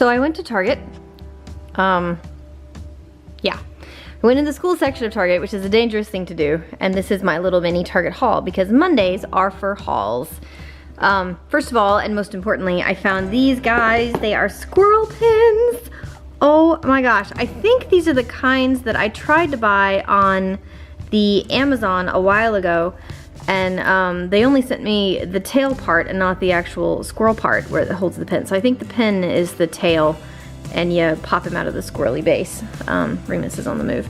So I went to Target. Yeah. I went in the school section of Target, which is a dangerous thing to do. And this is my little mini Target haul because Mondays are for hauls. First of all, and most importantly, I found these guys. They are squirrel pins. Oh my gosh. I think these are the kinds that I tried to buy on the Amazon a while ago. And they only sent me the tail part and not the actual squirrel part where it holds the pin. So I think the pin is the tail and you pop him out of the squirrely base. Remus is on the move.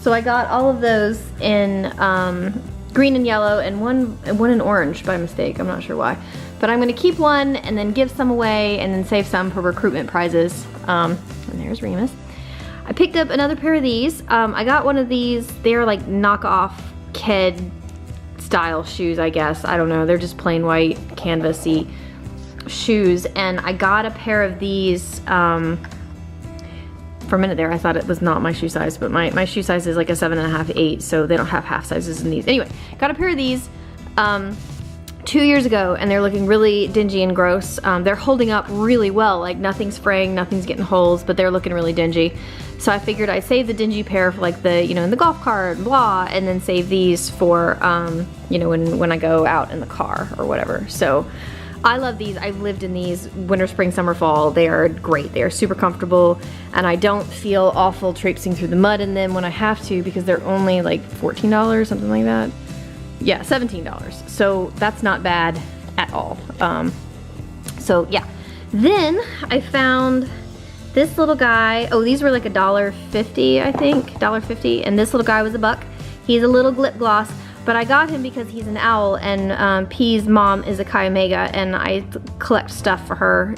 So I got all of those in green and yellow and one in orange by mistake. I'm not sure why. But I'm gonna keep one and then give some away and then save some for recruitment prizes. And there's Remus. I picked up another pair of these. I got one of these. They're like knockoff kid style shoes, I guess. I don't know. They're just plain white canvasy shoes, and I got a pair of these. For a minute there I thought it was not my shoe size, but my shoe size is like a 7.5, 8, so they don't have half sizes in these. Anyway, got a pair of these 2 years ago, and they're looking really dingy and gross. They're holding up really well, like nothing's fraying, nothing's getting holes, but they're looking really dingy. So I figured I'd save the dingy pair for like the, you know, in the golf cart, blah, and then save these for, you know, when I go out in the car or whatever. So I love these. I've lived in these winter, spring, summer, fall. They are great. They are super comfortable, and I don't feel awful traipsing through the mud in them when I have to because they're only like $14, something like that. Yeah, $17. So that's not bad at all. So yeah. Then I found this little guy. Oh, these were like $1.50, I think, $1.50, and this little guy was $1. He's a little lip gloss, but I got him because he's an owl, and P's mom is a Chi Omega, and I collect stuff for her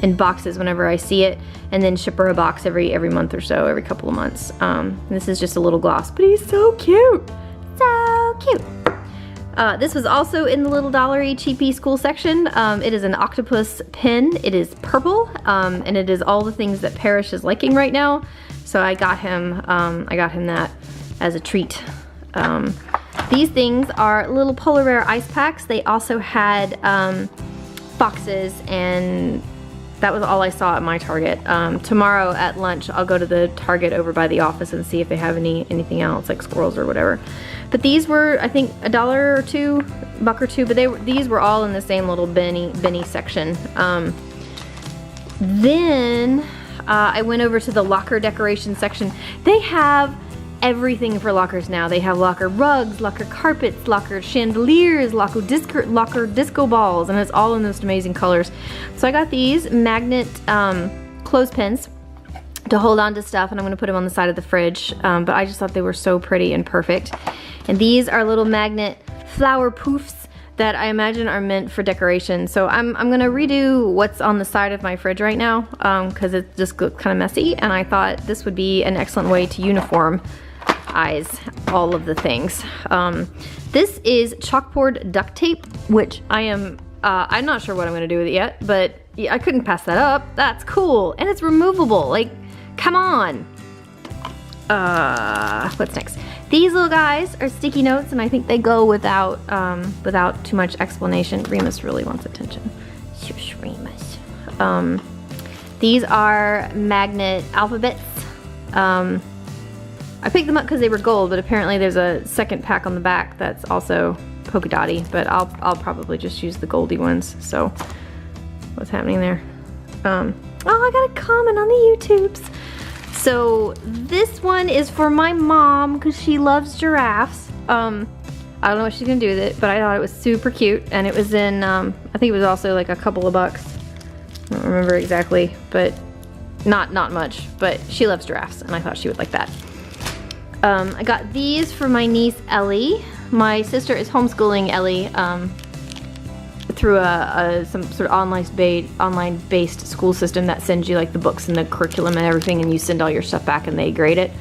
in boxes whenever I see it, and then ship her a box every month or so, every couple of months. This is just a little gloss, but he's so cute, so cute. This was also in the little $1 cheapy school section. It is an octopus pin. It is purple, and it is all the things that Parrish is liking right now. So I got him that as a treat. These things are little polar bear ice packs. They also had boxes, and that was all I saw at my Target. Tomorrow at lunch, I'll go to the Target over by the office and see if they have anything else, like squirrels or whatever. But these were, I think, $1 or $2, $1 or $2, but these were all in the same little Benny section. Then I went over to the locker decoration section. They have everything for lockers now. They have locker rugs, locker carpets, locker chandeliers, locker disco balls, and it's all in those amazing colors. So I got these magnet clothespins to hold on to stuff, and I'm gonna put them on the side of the fridge, but I just thought they were so pretty and perfect. And these are little magnet flower poofs that I imagine are meant for decoration. So I'm gonna redo what's on the side of my fridge right now, because it just looks kind of messy, and I thought this would be an excellent way to uniformize all of the things. This is chalkboard duct tape, which I'm not sure what I'm gonna do with it yet, but I couldn't pass that up. That's cool, and it's removable. Like, come on. What's next? These little guys are sticky notes, and I think they go without too much explanation. Remus really wants attention. Shush, Remus. These are magnet alphabets. I picked them up because they were gold, but apparently there's a second pack on the back that's also polka dotty, but I'll probably just use the goldy ones. So what's happening there? Oh, I got a comment on the YouTubes. So this one is for my mom because she loves giraffes. I don't know what she's gonna do with it, but I thought it was super cute, and it was in, I think it was also like a couple of bucks. I don't remember exactly, but not much, but she loves giraffes, and I thought she would like that. I got these for my niece Ellie. My sister is homeschooling Ellie through some sort of online-based school system that sends you like the books and the curriculum and everything, and you send all your stuff back and they grade it.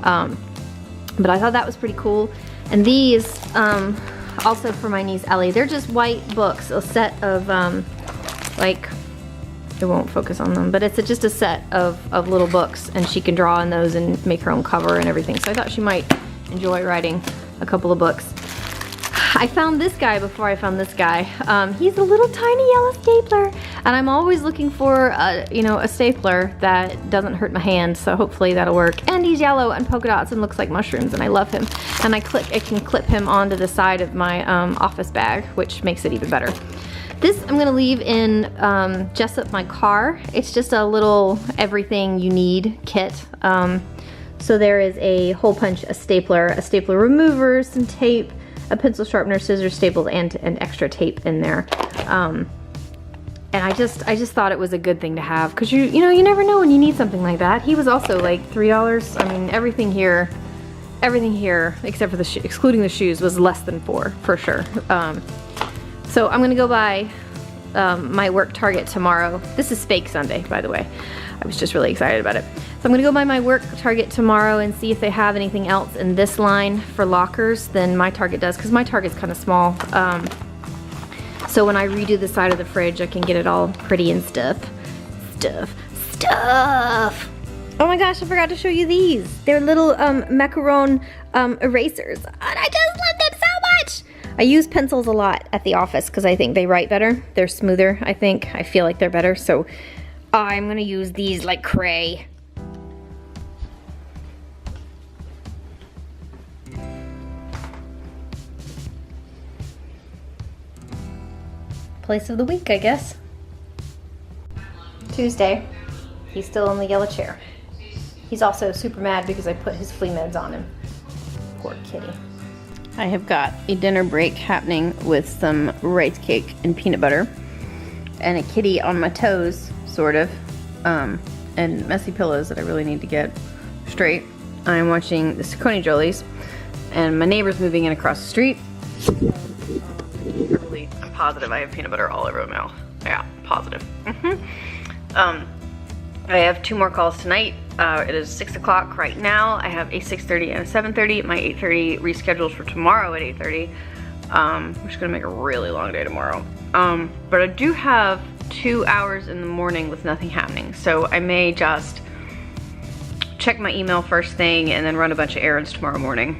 But I thought that was pretty cool. And these, also for my niece Ellie, they're just white books, a set of like, it won't focus on them, but it's just a set of little books, and she can draw on those and make her own cover and everything. So I thought she might enjoy writing a couple of books. I found this guy before I found this guy. He's a little tiny yellow stapler, and I'm always looking for a stapler that doesn't hurt my hand, so hopefully that'll work. And he's yellow and polka dots and looks like mushrooms, and I love him. And I can clip him onto the side of my office bag, which makes it even better. This I'm gonna leave in Jessup my car. It's just a little everything you need kit. So there is a hole punch, a stapler remover, some tape, a pencil sharpener, scissors, staples, and extra tape in there. And I just thought it was a good thing to have, because you never know when you need something like that. He was also like $3. I mean, everything here except for the excluding the shoes was less than $4 for sure. So I'm gonna go by my work Target tomorrow. This is fake Sunday, by the way. I was just really excited about it. So I'm gonna go by my work Target tomorrow and see if they have anything else in this line for lockers than my Target does, because my Target's kind of small. So when I redo the side of the fridge, I can get it all pretty and stuff. Oh my gosh, I forgot to show you these. They're little macaron erasers, and I just love them so much. I use pencils a lot at the office because I think they write better. They're smoother, I think. I feel like they're better, so I'm gonna use these like cray. Place of the week, I guess. Tuesday. He's still in the yellow chair. He's also super mad because I put his flea meds on him. Poor kitty. I have got a dinner break happening with some rice cake and peanut butter and a kitty on my toes, sort of, and messy pillows that I really need to get straight. I'm watching the Saucony Jollies, and my neighbor's moving in across the street. I'm positive I have peanut butter all over my mouth. Yeah, positive. I have 2 more calls tonight. It is 6 o'clock right now. I have a 6:30 and a 7:30. My 8:30 rescheduled for tomorrow at 8:30. Which is gonna make a really long day tomorrow. But I do have 2 hours in the morning with nothing happening. So I may just check my email first thing and then run a bunch of errands tomorrow morning.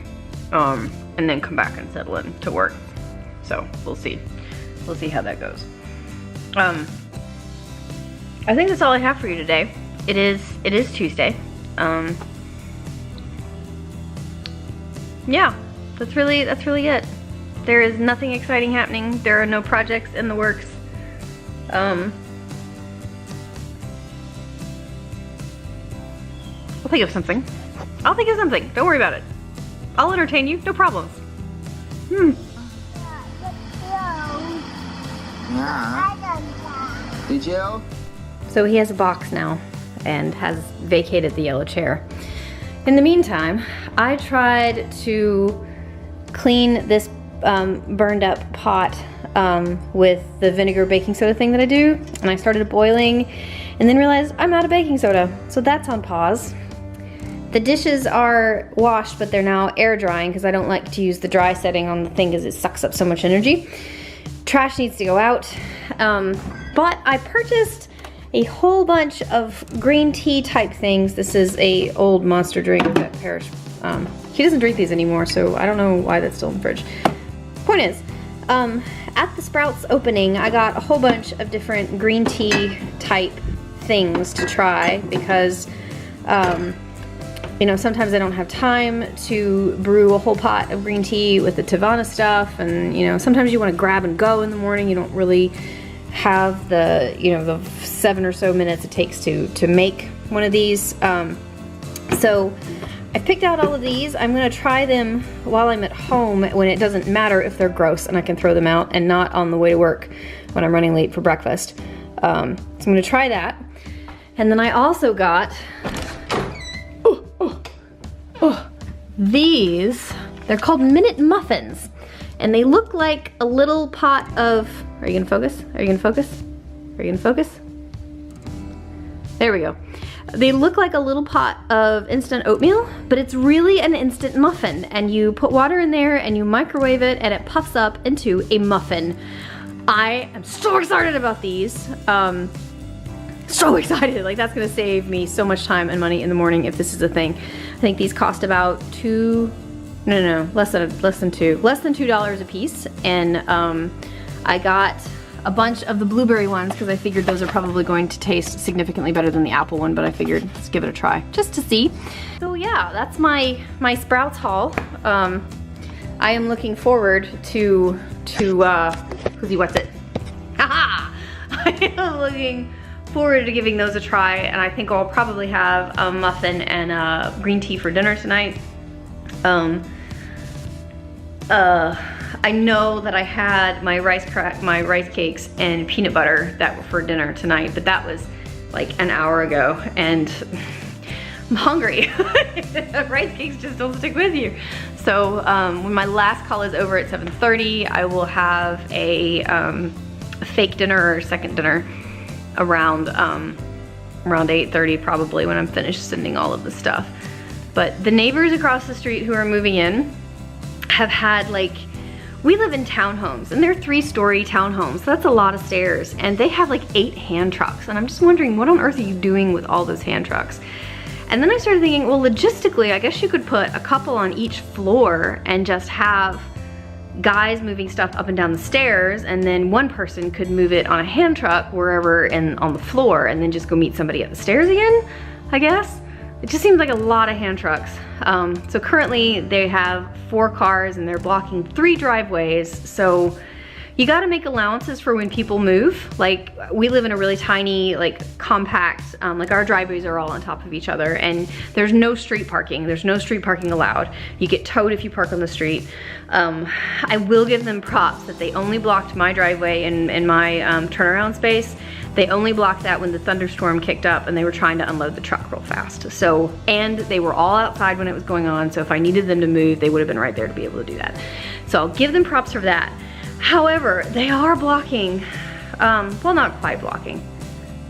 And then come back and settle in to work. So we'll see. We'll see how that goes. I think that's all I have for you today. It is Tuesday. Yeah, that's really it. There is nothing exciting happening. There are no projects in the works. I'll think of something. Don't worry about it. I'll entertain you, no problems. Did you? So he has a box now and has vacated the yellow chair. In the meantime, I tried to clean this burned up pot with the vinegar baking soda thing that I do, and I started boiling and then realized I'm out of baking soda, so that's on pause. The dishes are washed, but they're now air drying because I don't like to use the dry setting on the thing because it sucks up so much energy. Trash needs to go out, but I purchased a whole bunch of green tea type things. This is a old Monster drink that Paris, he doesn't drink these anymore, so I don't know why that's still in the fridge. Point is, at the Sprouts opening, I got a whole bunch of different green tea type things to try because, you know, sometimes I don't have time to brew a whole pot of green tea with the Tavana stuff, and you know, sometimes you want to grab and go in the morning. You don't really have the, you know, the 7 or so minutes it takes to make one of these. So I picked out all of these. I'm gonna try them while I'm at home when it doesn't matter if they're gross and I can throw them out, and not on the way to work when I'm running late for breakfast. So I'm gonna try that. And then I also got these. They're called Minute Muffins, and they look like a little pot of, are you gonna focus? Are you gonna focus? Are you gonna focus? There we go. They look like a little pot of instant oatmeal, but it's really an instant muffin, and you put water in there and you microwave it and it puffs up into a muffin. I am so excited about these. So excited, like that's gonna save me so much time and money in the morning if this is a thing. I think these cost about $2 No, less than $2 a piece. And I got a bunch of the blueberry ones because I figured those are probably going to taste significantly better than the apple one, but I figured let's give it a try just to see. So yeah, that's my Sprouts haul. I am looking forward to Who's What's It? Haha! I am looking forward to giving those a try, and I think I'll probably have a muffin and a green tea for dinner tonight. I know that I had my rice cakes and peanut butter that were for dinner tonight, but that was like an hour ago, and I'm hungry. Rice cakes just don't stick with you. So when my last call is over at 7:30, I will have a fake dinner or second dinner around 8:30 probably, when I'm finished sending all of the stuff. But the neighbors across the street who are moving in have had, like, we live in townhomes, and they're 3-story townhomes, so that's a lot of stairs, and they have like 8 hand trucks, and I'm just wondering, what on earth are you doing with all those hand trucks? And then I started thinking, well, logistically, I guess you could put a couple on each floor and just have guys moving stuff up and down the stairs, and then one person could move it on a hand truck wherever and on the floor, and then just go meet somebody at the stairs again, I guess. It just seems like a lot of hand trucks. So currently they have 4 cars and they're blocking 3 driveways. So you gotta make allowances for when people move. Like, we live in a really tiny, like, compact, like, our driveways are all on top of each other, and there's no street parking. There's no street parking allowed. You get towed if you park on the street. I will give them props that they only blocked my driveway and my turnaround space. They only blocked that when the thunderstorm kicked up and they were trying to unload the truck real fast. So, and they were all outside when it was going on, so if I needed them to move, they would have been right there to be able to do that. So I'll give them props for that. However, they are blocking, well, not quite blocking,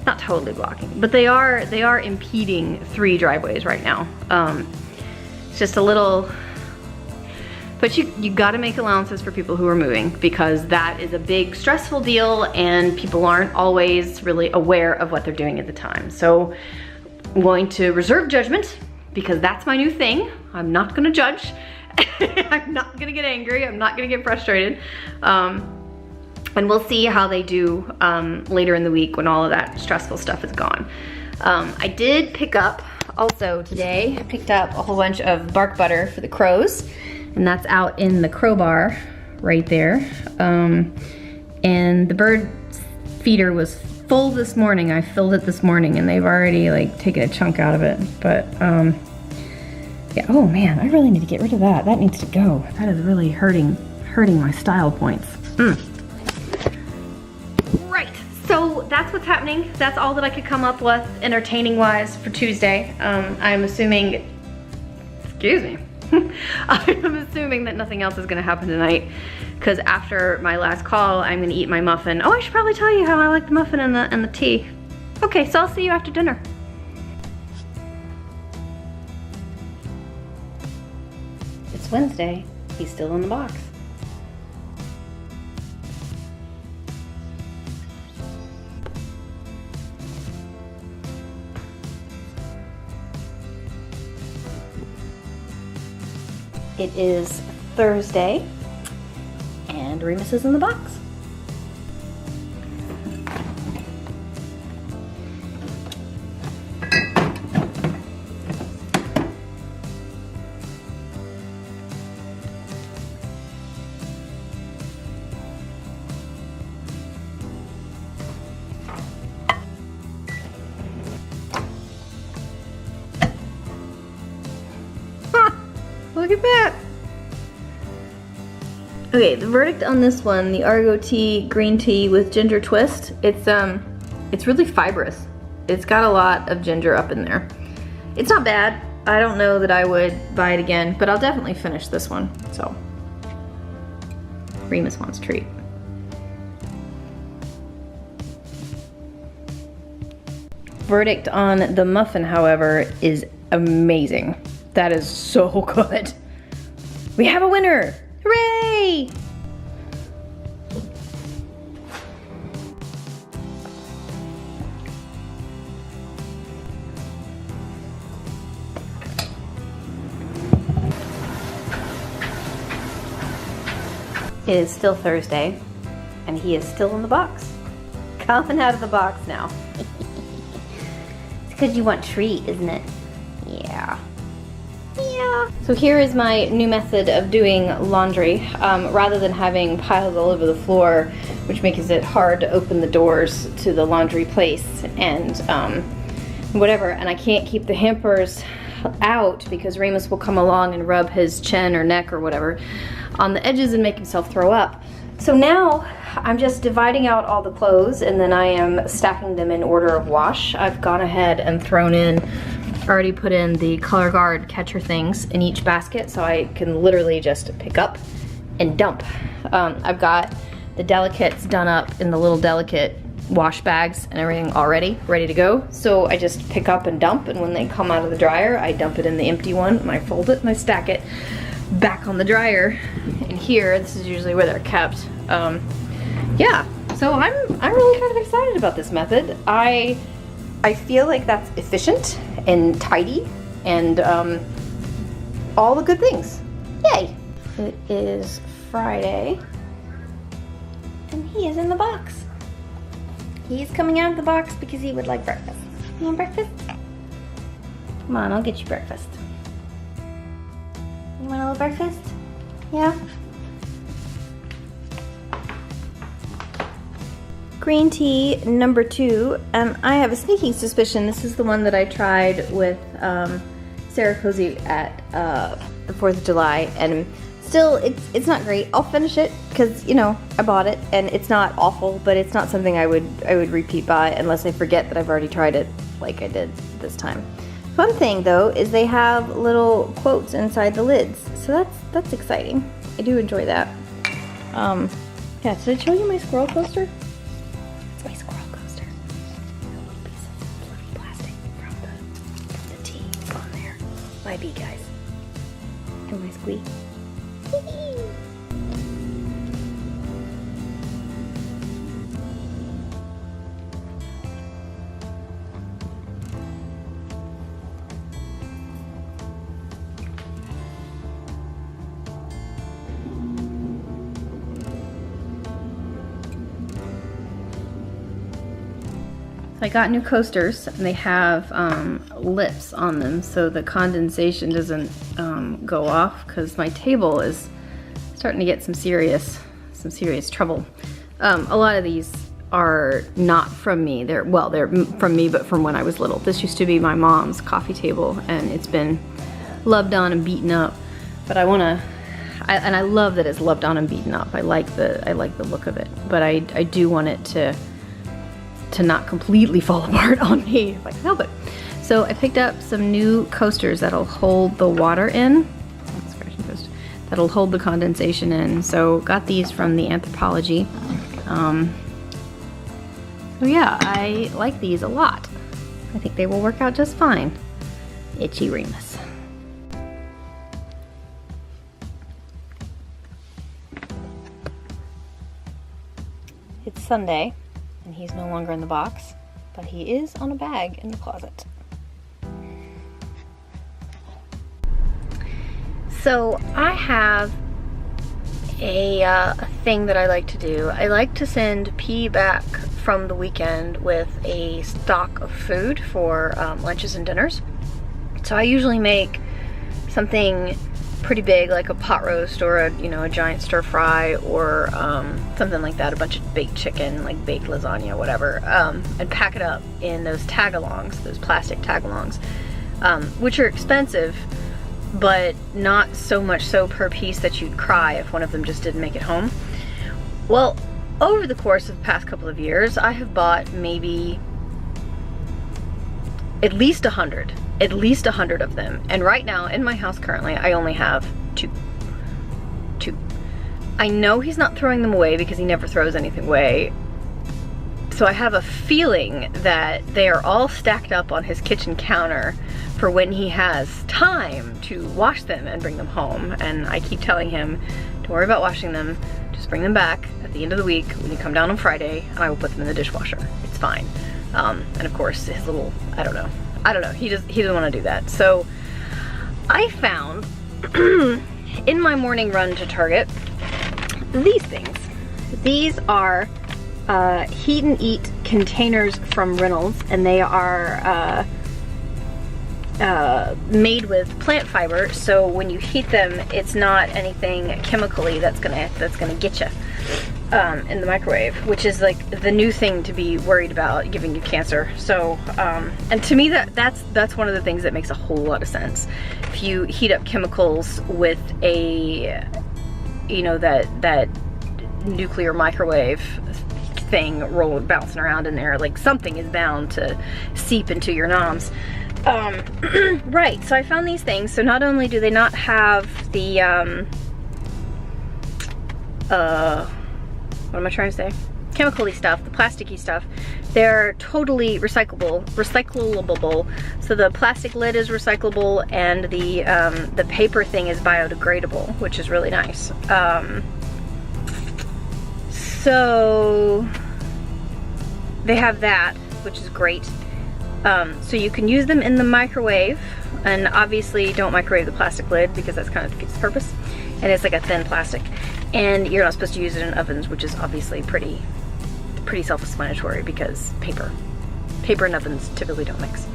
not totally blocking, but they are impeding 3 driveways right now. It's just a little, but you gotta make allowances for people who are moving, because that is a big stressful deal and people aren't always really aware of what they're doing at the time. So I'm going to reserve judgment, because that's my new thing. I'm not gonna judge. I'm not gonna get angry. I'm not gonna get frustrated. And we'll see how they do later in the week when all of that stressful stuff is gone. I did pick up also today, I picked up a whole bunch of bark butter for the crows, and that's out in the crowbar right there. And the bird feeder was full this morning. I filled it this morning and they've already like taken a chunk out of it. But yeah, oh man, I really need to get rid of that. That needs to go. That is really hurting my style points. Right, so that's what's happening. That's all that I could come up with entertaining wise for Tuesday. I'm assuming, excuse me, I'm assuming that nothing else is gonna happen tonight, because after my last call, I'm gonna eat my muffin. Oh, I should probably tell you how I like the muffin and the tea. Okay, so I'll see you after dinner. It's Wednesday, he's still in the box. It is Thursday, and Remus is in the box. Look at that. Okay, the verdict on this one, the Argo tea, green tea with ginger twist, it's really fibrous. It's got a lot of ginger up in there. It's not bad. I don't know that I would buy it again, but I'll definitely finish this one. So, Remus wants a treat. Verdict on the muffin, however, is amazing. That is so good. We have a winner! Hooray! It is still Thursday, and he is still in the box. Coming out of the box now. It's because you want treat, isn't it? Yeah. Yeah. So here is my new method of doing laundry. Rather than having piles all over the floor, which makes it hard to open the doors to the laundry place and whatever, and I can't keep the hampers out because Remus will come along and rub his chin or neck or whatever on the edges and make himself throw up. So now I'm just dividing out all the clothes and then I am stacking them in order of wash. I've gone ahead and already put in the color guard catcher things in each basket so I can literally just pick up and dump. I've got the delicates done up in the little delicate wash bags and everything already ready to go. So I just pick up and dump, and when they come out of the dryer, I dump it in the empty one and I fold it and I stack it back on the dryer. And here, this is usually where they're kept. Yeah, so I'm really kind of excited about this method. I feel like that's efficient and tidy and all the good things. Yay! It is Friday and he is in the box. He's coming out of the box because he would like breakfast. You want breakfast? Come on, I'll get you breakfast. You want a little breakfast? Yeah? Green tea number 2, and I have a sneaking suspicion this is the one that I tried with Sarah Cozy at the 4th of July, and still it's not great. I'll finish it because, you know, I bought it and it's not awful, but it's not something I would repeat buy unless I forget that I've already tried it like I did this time. Fun thing though is they have little quotes inside the lids, so that's exciting. I do enjoy that. Yeah, did I show you my squirrel coaster? It's my squirrel coaster. A little piece of fluffy plastic from the tea on there. My bee guys. And my squeak. I got new coasters and they have lips on them so the condensation doesn't go off, because my table is starting to get some serious trouble. A lot of these are not from me. They're from me, but from when I was little. This used to be my mom's coffee table and it's been loved on and beaten up. But and I love that it's loved on and beaten up. I like the look of it, but I do want it to not completely fall apart on me if I can help it. So I picked up some new coasters that'll hold the water in. That'll hold the condensation in. So got these from the Anthropology. So yeah, I like these a lot. I think they will work out just fine. Itchy Remus. It's Sunday. And he's no longer in the box, but he is on a bag in the closet. So I have a thing that I like to do. I like to send P back from the weekend with a stock of food for lunches and dinners. So I usually make something pretty big, like a pot roast or a giant stir fry or something like that, a bunch of baked chicken, like baked lasagna, whatever, and pack it up in those tag-alongs, those plastic tag-alongs, which are expensive, but not so much so per piece that you'd cry if one of them just didn't make it home. Well, over the course of the past couple of years, I have bought maybe at least 100 of them, and right now in my house currently I only have two. I know he's not throwing them away because he never throws anything away, so I have a feeling that they are all stacked up on his kitchen counter for when he has time to wash them and bring them home. And I keep telling him, don't worry about washing them, just bring them back at the end of the week when you come down on Friday and I will put them in the dishwasher. It's fine. And of course his little, I don't know, he doesn't want to do that. So I found in my morning run to Target these things. These are Heat and Eat containers from Reynolds, and they are made with plant fiber, so when you heat them, it's not anything chemically that's gonna get you in the microwave, which is like the new thing to be worried about giving you cancer. So, and to me that's one of the things that makes a whole lot of sense. If you heat up chemicals with a, you know, that nuclear microwave thing bouncing around in there, like something is bound to seep into your noms. Right, so I found these things. So not only do they not have the, what am I trying to say? Chemical-y stuff, the plasticky stuff, they're totally recyclable. So the plastic lid is recyclable, and the paper thing is biodegradable, which is really nice. So they have that, which is great. So you can use them in the microwave, and obviously don't microwave the plastic lid because that's kind of defeats the purpose. And it's like a thin plastic, and you're not supposed to use it in ovens, which is obviously pretty self-explanatory because paper and ovens typically don't mix.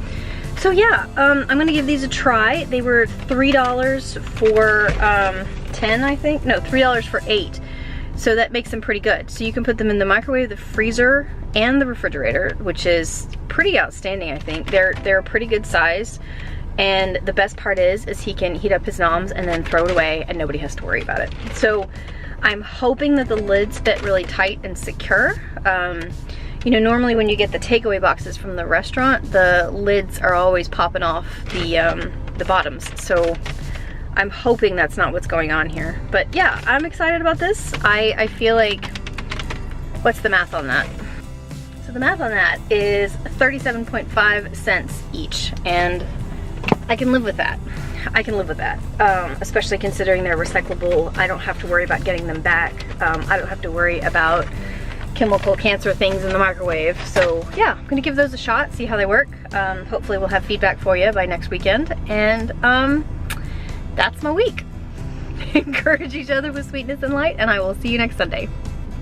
So yeah, I'm gonna give these a try. They were $3 for 10, I think. No, $3 for 8. So that makes them pretty good. So you can put them in the microwave, the freezer, and the refrigerator, which is pretty outstanding, I think. They're a pretty good size. And the best part is he can heat up his noms and then throw it away, and nobody has to worry about it. So I'm hoping that the lids fit really tight and secure. You know, normally when you get the takeaway boxes from the restaurant, the lids are always popping off the bottoms. So I'm hoping that's not what's going on here. But yeah, I'm excited about this. I feel like, what's the math on that? So the math on that is 37.5 cents each, and I can live with that. I can live with that, especially considering they're recyclable. I don't have to worry about getting them back. I don't have to worry about chemical cancer things in the microwave. So yeah, I'm gonna give those a shot, see how they work. Hopefully we'll have feedback for you by next weekend, and that's my week. Encourage each other with sweetness and light, and I will see you next Sunday.